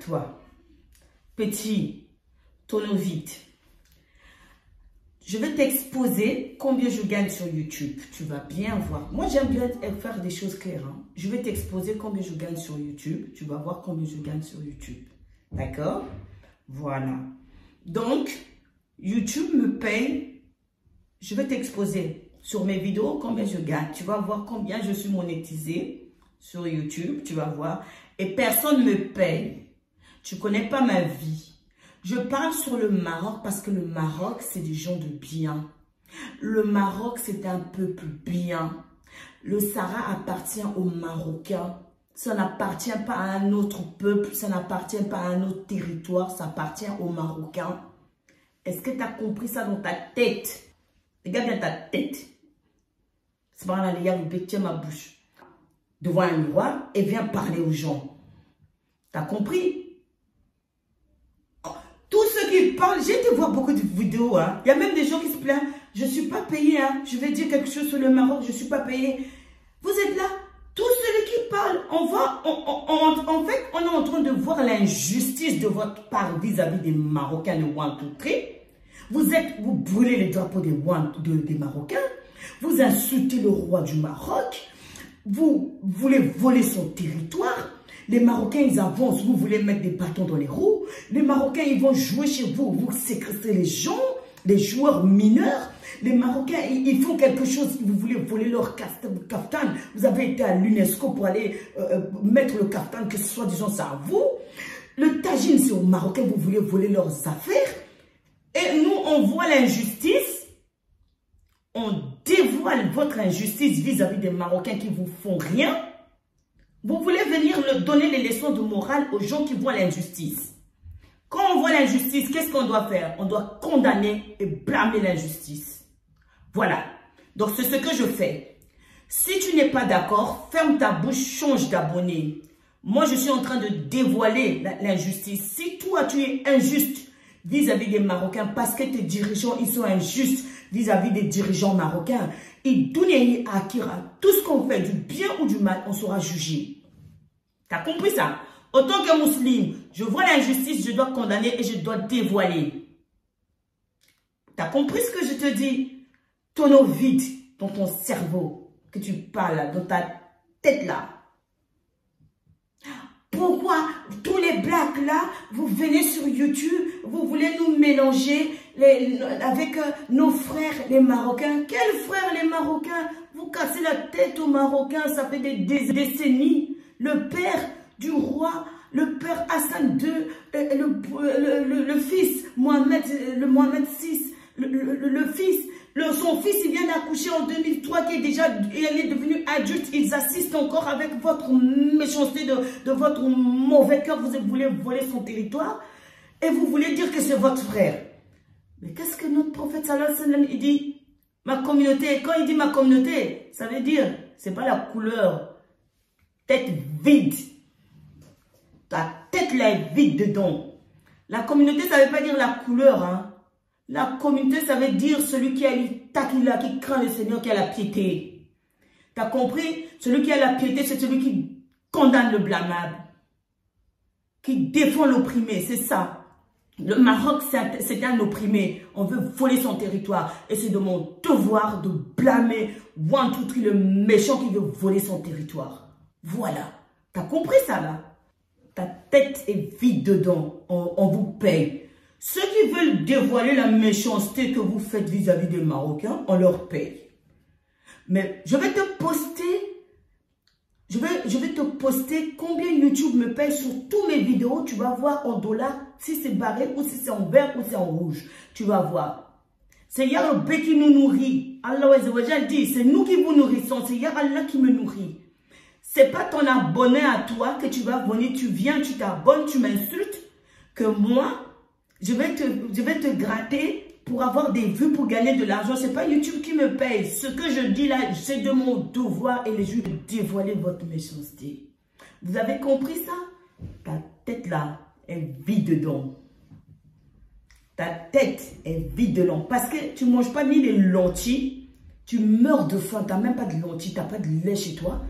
toi, petit, tonneau vide. Je vais t'exposer combien je gagne sur YouTube. Tu vas bien voir. Moi, j'aime bien faire des choses claires. Hein. Je vais t'exposer combien je gagne sur YouTube. Tu vas voir combien je gagne sur YouTube. D'accord? Voilà. Donc, YouTube me paye. Je vais t'exposer sur mes vidéos combien je gagne. Tu vas voir combien je suis monétisée sur YouTube. Tu vas voir. Et personne ne me paye. Tu ne connais pas ma vie. Je parle sur le Maroc parce que le Maroc, c'est des gens de bien. Le Maroc, c'est un peuple bien. Le Sahara appartient aux Marocains. Ça n'appartient pas à un autre peuple, ça n'appartient pas à un autre territoire, ça appartient aux Marocains. Est-ce que tu as compris ça dans ta tête? Regarde bien ta tête. C'est pas là, les gars, vous tiens ma bouche devant un miroir et viens parler aux gens. Tu as compris? Tous ceux qui parlent, j'ai été voir beaucoup de vidéos. Hein. Il y a même des gens qui se plaignent. Je ne suis pas payé. Hein. Je vais dire quelque chose sur le Maroc. Je ne suis pas payé. Vous êtes là. Tous ceux qui parlent, en fait, on est en train de voir l'injustice de votre part vis-à-vis des Marocains de Ouantoutri. Vous brûlez les drapeaux des Marocains. Vous insultez le roi du Maroc. Vous voulez voler son territoire. Les Marocains, ils avancent, vous voulez mettre des bâtons dans les roues. Les Marocains, ils vont jouer chez vous, vous séquestrez les gens, les joueurs mineurs. Les Marocains, ils font quelque chose, vous voulez voler leur kaftan. Vous avez été à l'UNESCO pour aller mettre le kaftan, que ce soit, disons, ça à vous. Le tagine, c'est aux Marocains, vous voulez voler leurs affaires. Et nous, on voit l'injustice. On dévoile votre injustice vis-à-vis des Marocains qui vous font rien. Vous voulez venir donner les leçons de morale aux gens qui voient l'injustice. Quand on voit l'injustice, qu'est-ce qu'on doit faire? On doit condamner et blâmer l'injustice. Voilà. Donc, c'est ce que je fais. Si tu n'es pas d'accord, ferme ta bouche, change d'abonné. Moi, je suis en train de dévoiler l'injustice. Si toi, tu es injuste vis-à-vis des Marocains parce que tes dirigeants, ils sont injustes vis-à-vis des dirigeants marocains, et tout ce qu'on fait, du bien ou du mal, on sera jugé. T'as compris ça? Autant que musulman, je vois l'injustice, je dois condamner et je dois dévoiler. T'as compris ce que je te dis? Tonneau vide dans ton cerveau, que tu parles, dans ta tête là. Pourquoi tous les blacks là, vous venez sur YouTube, vous voulez nous mélanger avec nos frères les Marocains? Quels frères les Marocains? Vous cassez la tête aux Marocains, ça fait des décennies. Le père du roi, le père Hassan II, le fils Mohamed VI, son fils, il vient d'accoucher en 2003, qui est déjà, il est devenu adulte. Ils assistent encore avec votre méchanceté, de votre mauvais cœur. Vous voulez voler son territoire et vous voulez dire que c'est votre frère. Mais qu'est-ce que notre prophète sallallahu alayhi wa sallam, il dit? Ma communauté. Quand il dit ma communauté, ça veut dire, c'est pas la couleur. Tête vide. Ta tête là est vide dedans. La communauté, ça veut pas dire la couleur, hein. La communauté, ça veut dire celui qui a l'itaquila, qui craint le Seigneur, qui a la piété. T'as compris? Celui qui a la piété, c'est celui qui condamne le blâmable. Qui défend l'opprimé, c'est ça. Le Maroc, c'est un opprimé. On veut voler son territoire. Et c'est de mon devoir de blâmer Ouantoutri, le méchant qui veut voler son territoire. Voilà. T'as compris ça, là? Ta tête est vide dedans. On vous paye. Ceux qui veulent dévoiler la méchanceté que vous faites vis-à-vis des Marocains, on leur paye. Mais je vais te poster, je vais te poster combien YouTube me paye sur tous mes vidéos. Tu vas voir en dollars, si c'est barré ou si c'est en vert ou si c'est en rouge. Tu vas voir. C'est Yahweh qui nous nourrit. Allah dit, c'est nous qui vous nourrissons. C'est Allah qui me nourrit. C'est pas ton abonné à toi que tu vas venir, tu viens, tu t'abonnes, tu m'insultes, que moi, je vais te gratter pour avoir des vues, pour gagner de l'argent. C'est pas YouTube qui me paye. Ce que je dis là, c'est de mon devoir et les jours de dévoiler votre méchanceté. Vous avez compris ça? Ta tête là est vide dedans. Ta tête est vide dedans. Parce que tu ne manges pas ni les lentilles. Tu meurs de faim. Tu n'as même pas de lentilles. Tu n'as pas de lait chez toi.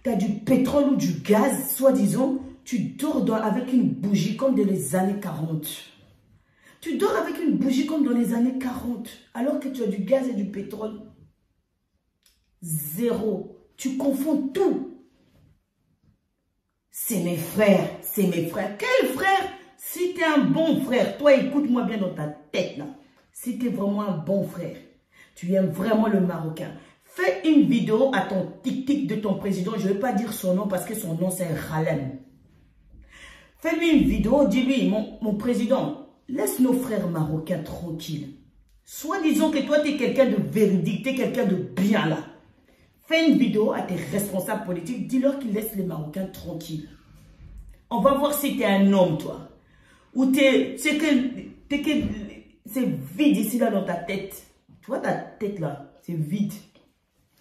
Tu as du pétrole ou du gaz, soi-disant. tu dors avec une bougie comme dans les années 40. Tu dors avec une bougie comme dans les années 40, alors que tu as du gaz et du pétrole. Zéro. Tu confonds tout. C'est mes frères, c'est mes frères. Quel frère? Si tu es un bon frère, toi écoute-moi bien dans ta tête là. Si tu es vraiment un bon frère, tu aimes vraiment le Marocain, fais une vidéo à ton tic-tic de ton président. Je ne vais pas dire son nom parce que son nom c'est Ralem. Fais-lui une vidéo, dis-lui, mon président, laisse nos frères marocains tranquilles. Soit disons que toi tu es quelqu'un de véridique, tu es quelqu'un de bien là. Fais une vidéo à tes responsables politiques, dis-leur qu'ils laissent les Marocains tranquilles. On va voir si tu es un homme toi. Ou c'est vide ici là dans ta tête. Tu vois ta tête là, c'est vide.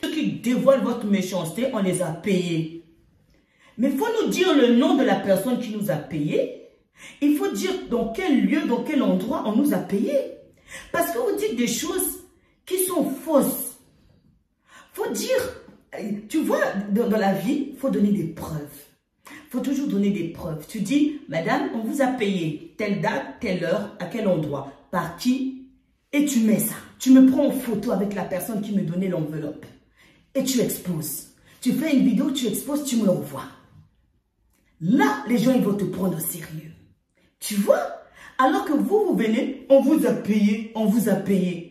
Ceux qui dévoilent votre méchanceté, on les a payés. Mais il faut nous dire le nom de la personne qui nous a payés. Il faut dire dans quel lieu, dans quel endroit on nous a payés. Parce que vous dites des choses qui sont fausses. Il faut dire, tu vois, dans la vie, il faut donner des preuves. Il faut toujours donner des preuves. Tu dis, madame, on vous a payé telle date, telle heure, à quel endroit, par qui, et tu mets ça. Tu me prends en photo avec la personne qui me donnait l'enveloppe. Et tu exposes. Tu fais une vidéo, tu exposes, tu me l'envoies. Là, les gens, ils vont te prendre au sérieux. Tu vois? Alors que vous venez, on vous a payé, on vous a payé.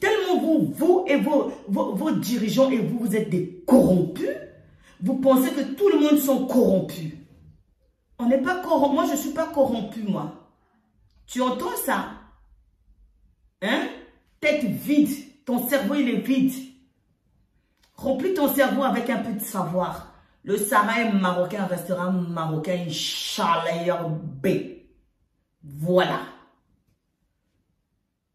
Tellement vous et vos dirigeants et vous êtes des corrompus, vous pensez que tout le monde sont corrompus. On n'est pas corrompu. Moi, je ne suis pas corrompu, moi. Tu entends ça? Hein? Tête vide. Ton cerveau, il est vide. Remplis ton cerveau avec un peu de savoir. Le Sahara marocain restera marocain, Inch'Allah, B. Voilà.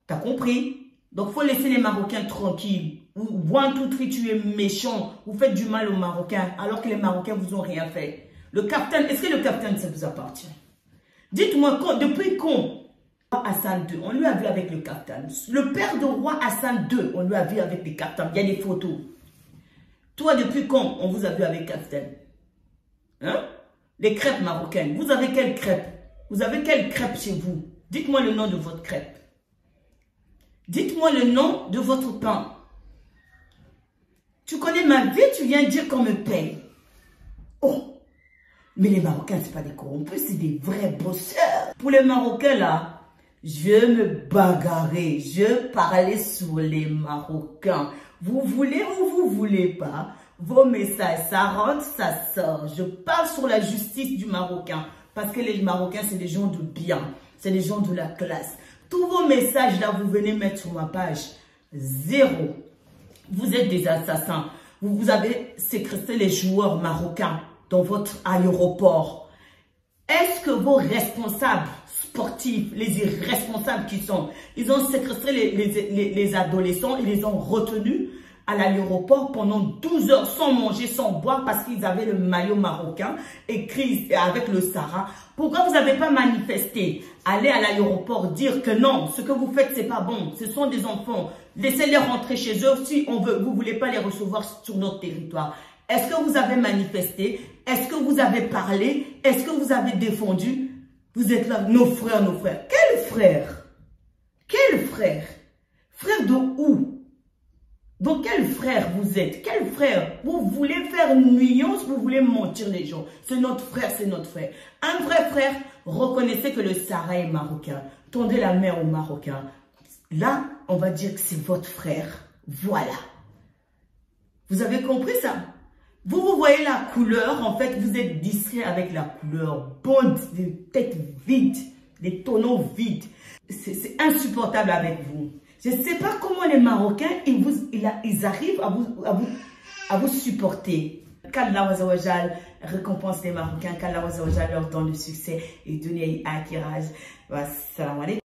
T'as compris? Donc, il faut laisser les Marocains tranquilles. One, two, three, tu es méchant. Vous faites du mal aux Marocains, alors que les Marocains vous ont rien fait. Le capitaine, est-ce que le capitaine, ça vous appartient? Dites-moi, depuis quand Hassan II, on lui a vu avec le capitaine. Le père de roi Hassan II, on lui a vu avec les capitaines. Il y a des photos. Toi, depuis quand on vous a vu avec capitaine? Hein? Les crêpes marocaines. Vous avez quelle crêpe? Vous avez quelle crêpe chez vous? Dites-moi le nom de votre crêpe. Dites-moi le nom de votre pain. Tu connais ma vie, tu viens dire qu'on me paye. Oh, mais les Marocains, ce n'est pas des corrompus, c'est des vrais bosseurs. Pour les Marocains, là, je me bagarrais, je parlais sur les Marocains. Vous voulez ou vous voulez pas, vos messages, ça rentre, ça sort. Je parle sur la justice du Marocain, parce que les Marocains, c'est des gens de bien, c'est des gens de la classe. Tous vos messages, là, vous venez mettre sur ma page, zéro. Vous êtes des assassins. Vous avez séquestré les joueurs marocains dans votre aéroport. Est-ce que vos responsables sportifs, les irresponsables qui sont, ils ont séquestré les adolescents, ils les ont retenus à l'aéroport pendant 12 heures sans manger, sans boire parce qu'ils avaient le maillot marocain écrit avec le Sahara. Pourquoi vous n'avez pas manifesté? Allez à l'aéroport dire que non, ce que vous faites, c'est pas bon. Ce sont des enfants. Laissez-les rentrer chez eux si on veut. Vous ne voulez pas les recevoir sur notre territoire. Est-ce que vous avez manifesté? Est-ce que vous avez parlé? Est-ce que vous avez défendu? Vous êtes là, nos frères, nos frères. Quels frères? Quels frères? Frères de où? Donc, quel frère vous êtes? Quel frère? Vous voulez faire une nuance, vous voulez mentir les gens. C'est notre frère, c'est notre frère. Un vrai frère, reconnaissez que le Sahara est marocain. Tendez la main aux Marocains. Là, on va dire que c'est votre frère. Voilà. Vous avez compris ça? Vous voyez la couleur, en fait, vous êtes distrait avec la couleur. Bonne, des têtes vides, des tonneaux vides. C'est insupportable avec vous. Je ne sais pas comment les Marocains, ils arrivent à vous supporter. Qu'Allah Azzawajal récompense les Marocains, qu'Allah Azzawajal leur donne le succès et donne à Kiraj. Salam alaikum.